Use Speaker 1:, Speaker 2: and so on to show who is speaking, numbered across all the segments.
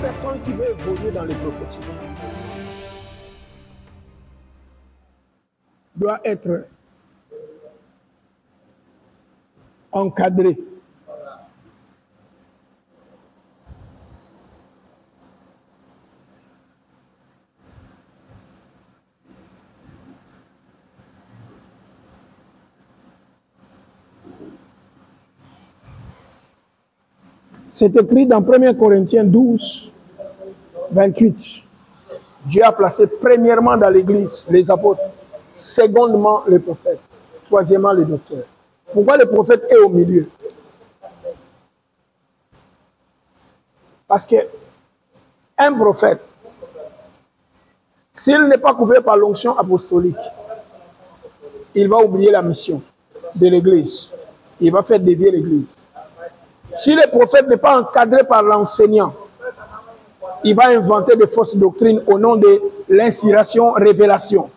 Speaker 1: personne qui veut évoluer dans les prophétiques doit être encadré. C'est écrit dans 1 Corinthiens 12, 28. Dieu a placé premièrement dans l'Église les apôtres, secondement les prophètes, troisièmement les docteurs. Pourquoi le prophète est au milieu? Parce que un prophète, s'il n'est pas couvert par l'onction apostolique, il va oublier la mission de l'Église. Il va faire dévier l'Église. Si le prophète n'est pas encadré par l'enseignant, il va inventer de fausses doctrines au nom de l'inspiration, révélation.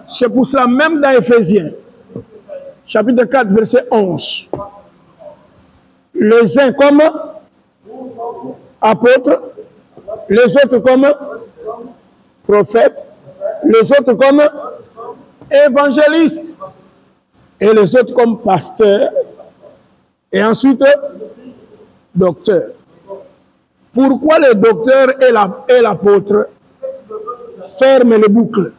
Speaker 1: C'est pour ça, même dans Éphésiens, chapitre 4, verset 11, les uns comme apôtres, les autres comme prophètes, les autres comme évangélistes, et les autres comme pasteurs, et ensuite docteurs. Pourquoi le docteur et l'apôtre ferment les boucles?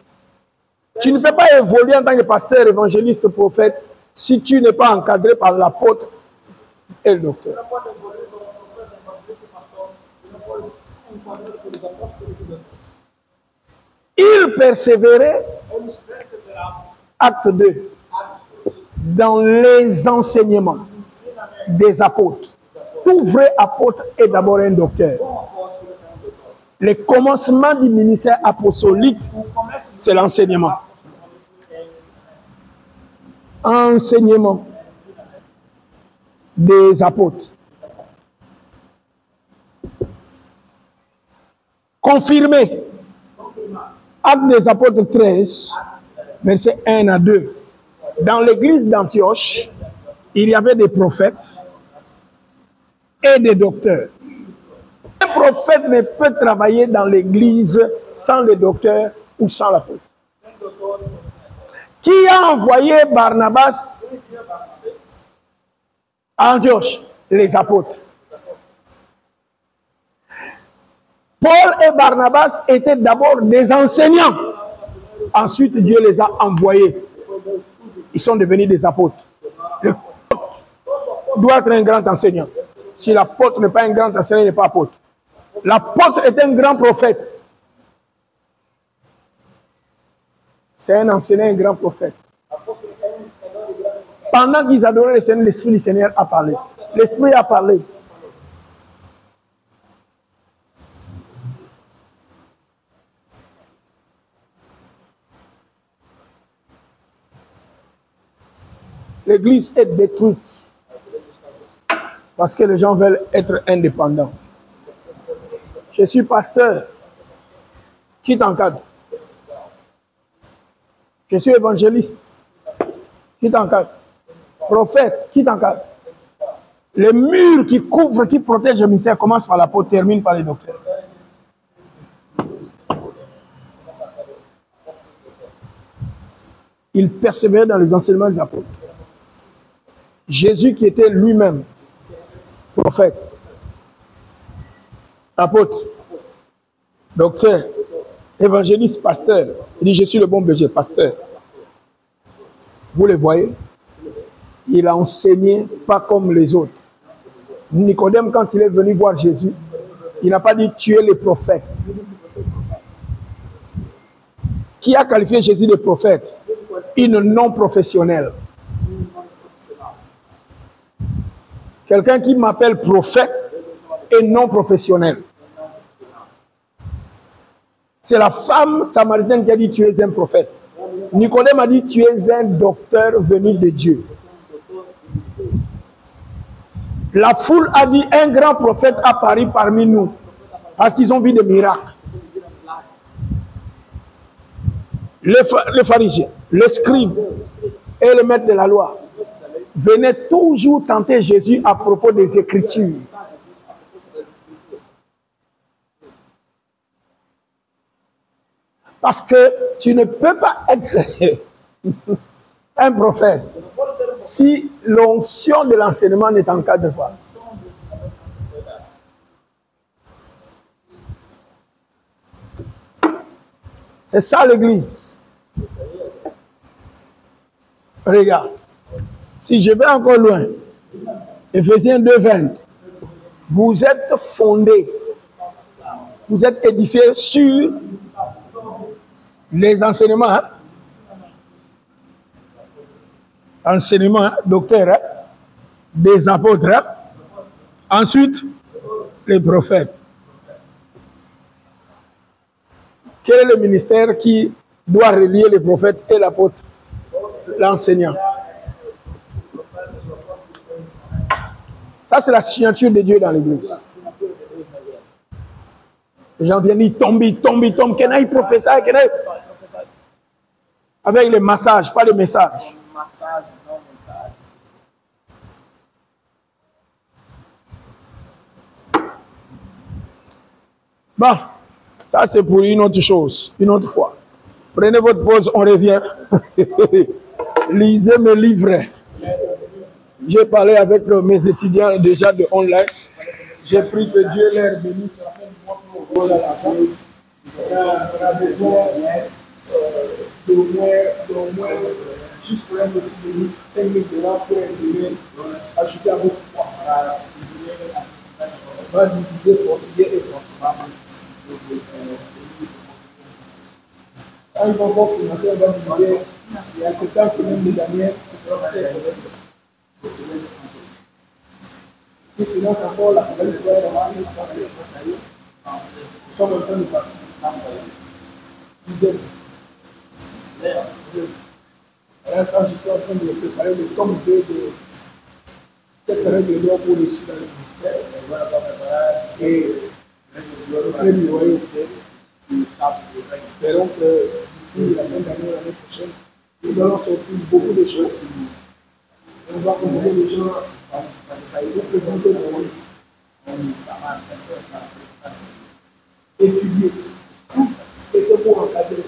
Speaker 1: Tu ne peux pas évoluer en tant que pasteur, évangéliste, prophète si tu n'es pas encadré par l'apôtre et le docteur. Il persévérait, acte 2, dans les enseignements des apôtres. Tout vrai apôtre est d'abord un docteur. Le commencement du ministère apostolique, c'est l'enseignement. Enseignement des apôtres. Confirmé. Acte des apôtres 13, versets 1 à 2. Dans l'église d'Antioche, il y avait des prophètes et des docteurs. Un prophète ne peut travailler dans l'église sans le docteur ou sans l'apôtre. Qui a envoyé Barnabas à Antioche? Les apôtres. Paul et Barnabas étaient d'abord des enseignants. Ensuite, Dieu les a envoyés. Ils sont devenus des apôtres. Le apôtre doit être un grand enseignant. Si l'apôtre n'est pas un grand enseignant, il n'est pas apôtre. L'apôtre est un grand prophète. C'est un enseignant, un grand prophète. Pendant qu'ils adoraient le Seigneur, l'Esprit du Seigneur a parlé. L'Esprit a parlé. L'église est détruite parce que les gens veulent être indépendants. Je suis pasteur. Qui t'encadre? Je suis évangéliste. Qui t'encadre? Prophète. Qui t'encadre? Les murs qui couvrent, qui protègent le ministère commencent par l'apôtre, terminent par les docteurs. Il persévérait dans les enseignements des apôtres. Jésus qui était lui-même prophète, apôtre, docteur, évangéliste, pasteur. Il dit, je suis le bon berger, pasteur. Vous le voyez? Il a enseigné pas comme les autres. Nicodème, quand il est venu voir Jésus, il n'a pas dit tuer les prophètes. Qui a qualifié Jésus de prophète? Une non-professionnelle. Quelqu'un qui m'appelle prophète et non professionnel. C'est la femme samaritaine qui a dit tu es un prophète. Nicodème a dit tu es un docteur venu de Dieu. La foule a dit un grand prophète apparu parmi nous parce qu'ils ont vu des miracles. Les pharisiens, les scribes et le maître de la loi venaient toujours tenter Jésus à propos des Écritures. Parce que tu ne peux pas être un prophète si l'onction de l'enseignement ne t'encadre pas. C'est ça l'église. Regarde, si je vais encore loin, Éphésiens 2:20, vous êtes fondés, vous êtes édifiés sur les enseignements, hein? Enseignements, hein? Docteur, hein? Des apôtres, hein? Ensuite, les prophètes. Quel est le ministère qui doit relier les prophètes et l'apôtre? L'enseignant. Ça, c'est la signature de Dieu dans l'église. Les gens viennent dire tombe, qu'il y professeur, avec les massages, pas les messages. Bon, ça c'est pour une autre chose, une autre fois. Prenez votre pause, on revient. Lisez mes livres. J'ai parlé avec mes étudiants déjà de online. J'ai pris que Dieu leur bénisse. On a besoin d'au moins, juste pour un petit minute, 5 minutes de là pour ajouter à votre foi. On va diviser portugais et français. Quand ils vont voir financer, on va diviser. Il y a 70 semaines de Daniel, c'est français. Qui finance encore la nouvelle histoire sur la française. Nous sommes en train de partir. Dizaine. Alors, quand je suis en train de préparer le tome 2 de cette réunion pour les dans le ministère, et le premier loyer, espérons que d'ici la fin d'année, l'année prochaine, nous allons sortir beaucoup de choses. On va convoquer les gens pour présenter le livre. Étudier. Et c'est pour encadrer.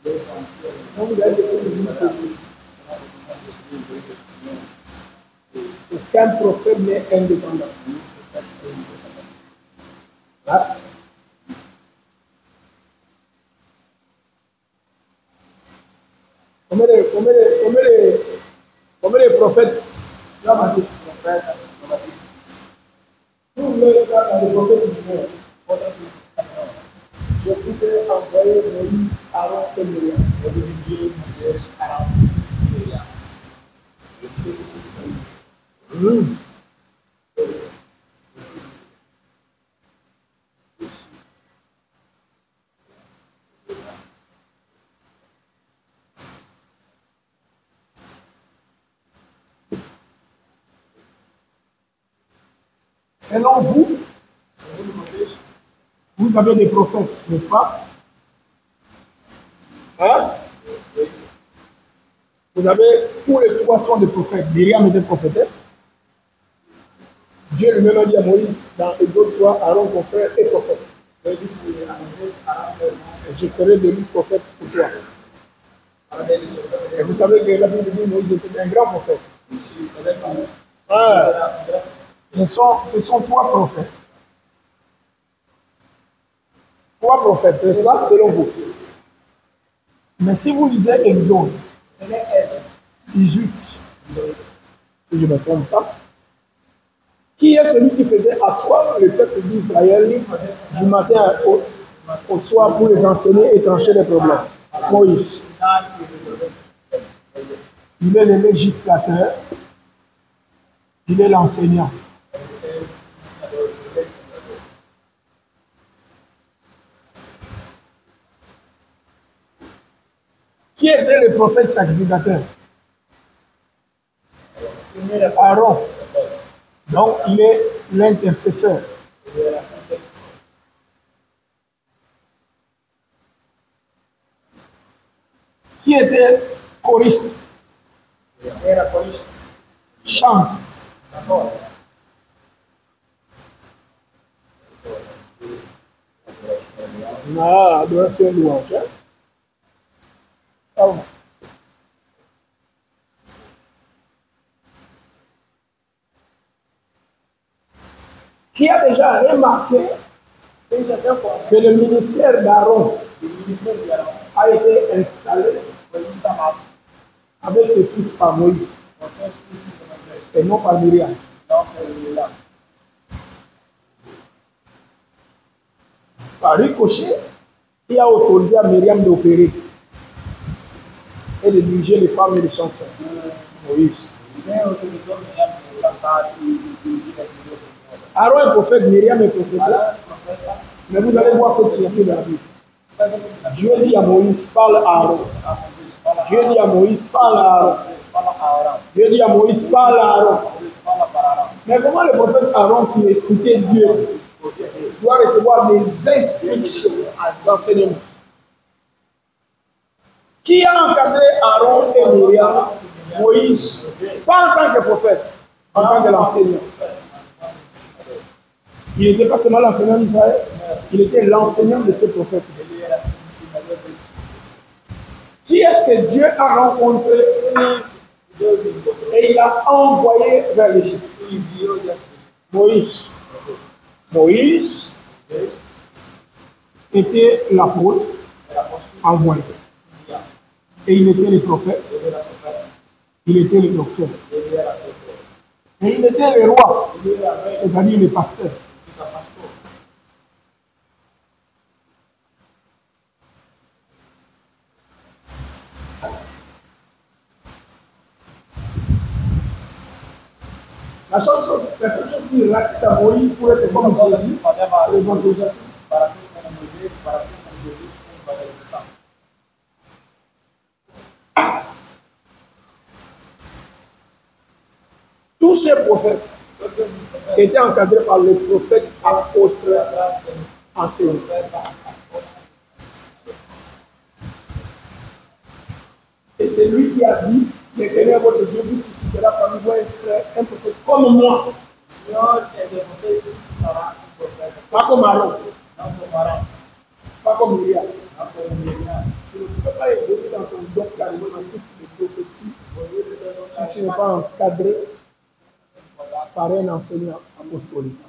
Speaker 1: Donc, il y a des choses aucun prophète n'est indépendant. Là. Combien de prophètes Jean-Baptiste, vous voulez ça dans les prophètes du monde. Je vous ai envoyé Moïse, Aaron et Myriam. Selon vous, vous avez des prophètes, n'est-ce pas? Hein? Vous avez tous les 300 des prophètes. Myriam était prophétesse. Dieu lui-même a dit à Moïse, dans Exode 3, Aaron, ton frère, est prophète. Il dit, je ferai de lui prophète pour toi. Et vous savez que la Bible dit Moïse était un grand prophète. Ce sont 3 prophètes. 3 prophètes, n'est-ce pas, selon vous? Mais si vous lisez Exode 18, si je ne me trompe pas, qui est celui qui faisait asseoir le peuple d'Israël du matin au soir pour les enseigner et trancher les problèmes? Moïse. Il est le législateur, il est l'enseignant. Qui était le prophète sacrificateur? Aaron. Donc, il est l'intercesseur. Qui était choriste? Chante. Ah, adoration et louange. Pardon. Qui a déjà remarqué que le ministère d'Aaron a été installé avec ses fils par Moïse et non par Myriam. Par ricochet, qui a autorisé à Myriam d'opérer et de diriger les femmes et les chansons. Moïse. Aaron est prophète, Myriam est prophétesse. Mais vous allez voir cette signature dans la Bible. Dieu dit à Moïse, parle à Aaron. Dieu dit à Moïse, parle à Aaron. Dieu dit à Moïse, parle à Aaron. Mais comment le prophète Aaron qui écoutait Dieu doit recevoir des instructions d'enseignement? Qui a encadré Aaron et Myriam? Moïse. Pas en tant que prophète, en tant que l'enseignant. Il n'était pas seulement l'enseignant d'Israël, il était l'enseignant de ces prophètes. Qui est-ce que Dieu a rencontré et il a envoyé vers l'Égypte? Moïse. Moïse était l'apôtre envoyé. Et il était le prophète. Il était le docteur. Et il était le roi, c'est-à-dire le pasteur. La seule chose qui raconte à Moïse pour être comme Jésus, c'est l'évangélisation. Tous ces prophètes étaient encadrés par le prophète apôtre enseignant. Et c'est lui qui a dit, le Seigneur votre Dieu vous suscitera parmi vous un prophète comme moi. Pas comme Aaron. Pas comme Myriam. Tu ne peux pas évoluer dans ton don charismatique de prophétie si tu n'es pas encadré par un enseignant apostolique.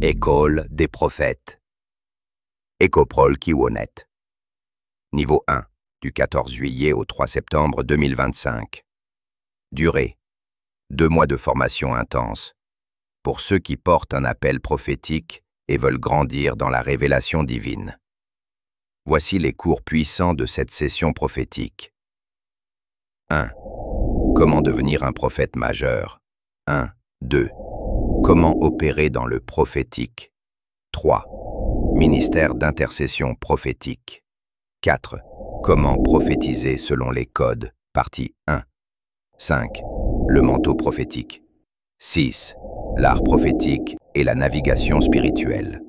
Speaker 2: École des prophètes. Écoprol Kiwonet. Niveau 1, du 14 juillet au 3 septembre 2025. Durée. 2 mois de formation intense. Pour ceux qui portent un appel prophétique et veulent grandir dans la révélation divine. Voici les cours puissants de cette session prophétique. 1. Comment devenir un prophète majeur. 1, 2. Comment opérer dans le prophétique. 3. Ministère d'intercession prophétique. 4. Comment prophétiser selon les codes. Partie 1. 5. Le manteau prophétique. 6. L'art prophétique et la navigation spirituelle.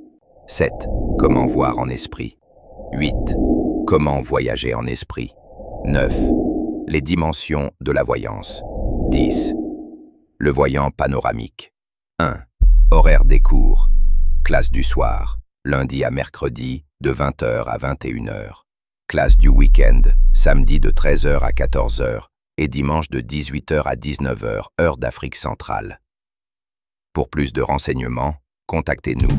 Speaker 2: 7. Comment voir en esprit. 8. Comment voyager en esprit. 9. Les dimensions de la voyance. 10. Le voyant panoramique. 1. Horaire des cours. Classe du soir, lundi à mercredi, de 20h à 21h. Classe du week-end, samedi de 13h à 14h et dimanche de 18h à 19h, heure d'Afrique centrale. Pour plus de renseignements, contactez-nous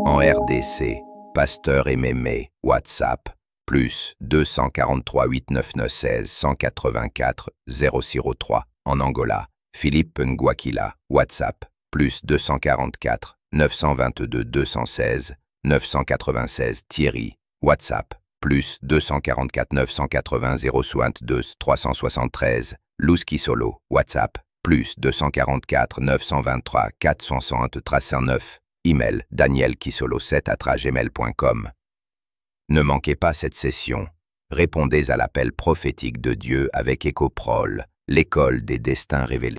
Speaker 2: en RDC, Pasteur Mémé, WhatsApp, plus 243 899 184 003, en Angola, Philippe Nguakila, WhatsApp, plus 244 922 216 996 Thierry, WhatsApp, plus 244 980 062 373, Louski Solo, WhatsApp, plus 244 923 469, email danielkisolo7@gmail.com. Ne manquez pas cette session. Répondez à l'appel prophétique de Dieu avec Écoprol, l'école des destins révélés.